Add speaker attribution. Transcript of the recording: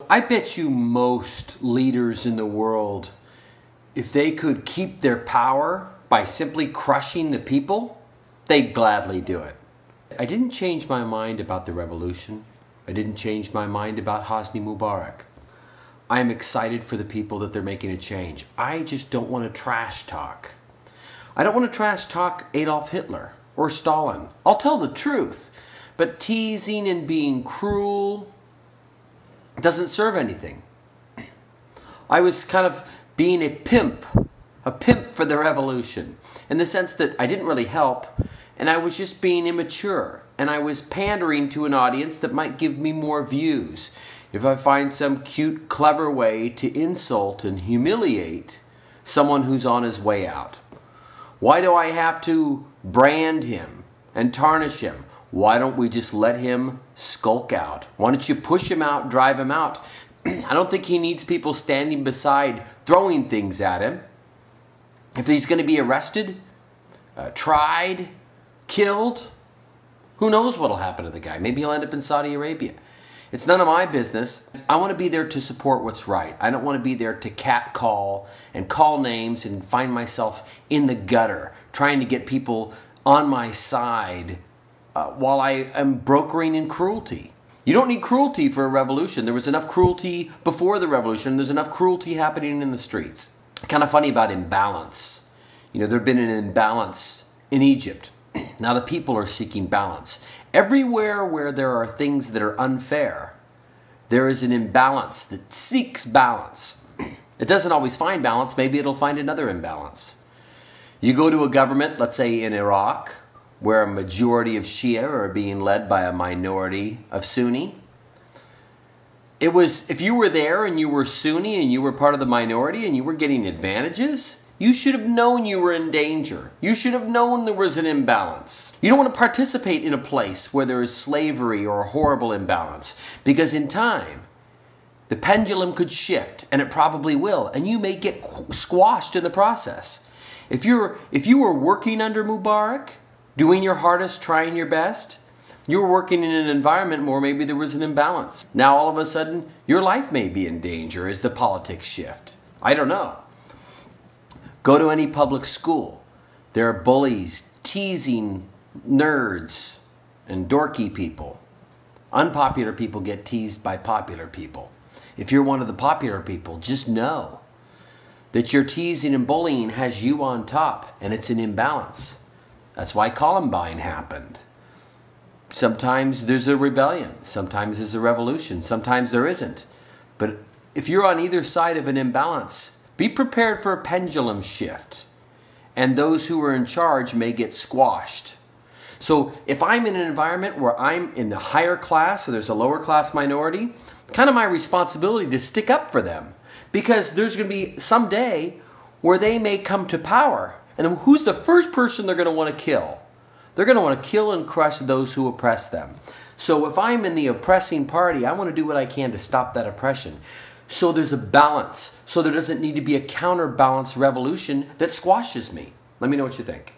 Speaker 1: I bet you most leaders in the world, if they could keep their power by simply crushing the people, they'd gladly do it. I didn't change my mind about the revolution. I didn't change my mind about Hosni Mubarak. I am excited for the people that they're making a change. I just don't want to trash talk. I don't want to trash talk Adolf Hitler or Stalin. I'll tell the truth. But teasing and being cruel doesn't serve anything. I was kind of being a pimp for the revolution, in the sense that I didn't really help, and I was just being immature, and I was pandering to an audience that might give me more views if I find some cute, clever way to insult and humiliate someone who's on his way out. Why do I have to brand him and tarnish him? Why don't we just let him skulk out? Why don't you push him out, drive him out? I don't think he needs people standing beside throwing things at him. If he's going to be arrested, tried, killed, who knows what will happen to the guy? Maybe he'll end up in Saudi Arabia. It's none of my business. I want to be there to support what's right. I don't want to be there to catcall and call names and find myself in the gutter trying to get people on my side while I am brokering in cruelty. You don't need cruelty for a revolution. There was enough cruelty before the revolution. There's enough cruelty happening in the streets. Kind of funny about imbalance. You know, there's been an imbalance in Egypt. Now the people are seeking balance. Everywhere where there are things that are unfair, there is an imbalance that seeks balance. It doesn't always find balance. Maybe it'll find another imbalance. You go to a government, let's say in Iraq, where a majority of Shia are being led by a minority of Sunni. If you were there and you were Sunni and you were part of the minority and you were getting advantages, you should have known you were in danger. You should have known there was an imbalance. You don't want to participate in a place where there is slavery or a horrible imbalance, because in time, the pendulum could shift, and it probably will, and you may get squashed in the process. If you were working under Mubarak, doing your hardest, trying your best, you were working in an environment where maybe there was an imbalance. Now all of a sudden, your life may be in danger as the politics shift. I don't know. Go to any public school. There are bullies teasing nerds and dorky people. Unpopular people get teased by popular people. If you're one of the popular people, just know that your teasing and bullying has you on top, and it's an imbalance. That's why Columbine happened. Sometimes there's a rebellion. Sometimes there's a revolution. Sometimes there isn't. But if you're on either side of an imbalance, be prepared for a pendulum shift, and those who are in charge may get squashed. So if I'm in an environment where I'm in the higher class, so there's a lower class minority, kind of my responsibility to stick up for them, because there's going to be some day where they may come to power, and who's the first person they're going to want to kill? They're going to want to kill and crush those who oppress them. So if I'm in the oppressing party, I want to do what I can to stop that oppression. So there's a balance. So there doesn't need to be a counterbalance revolution that squashes me. Let me know what you think.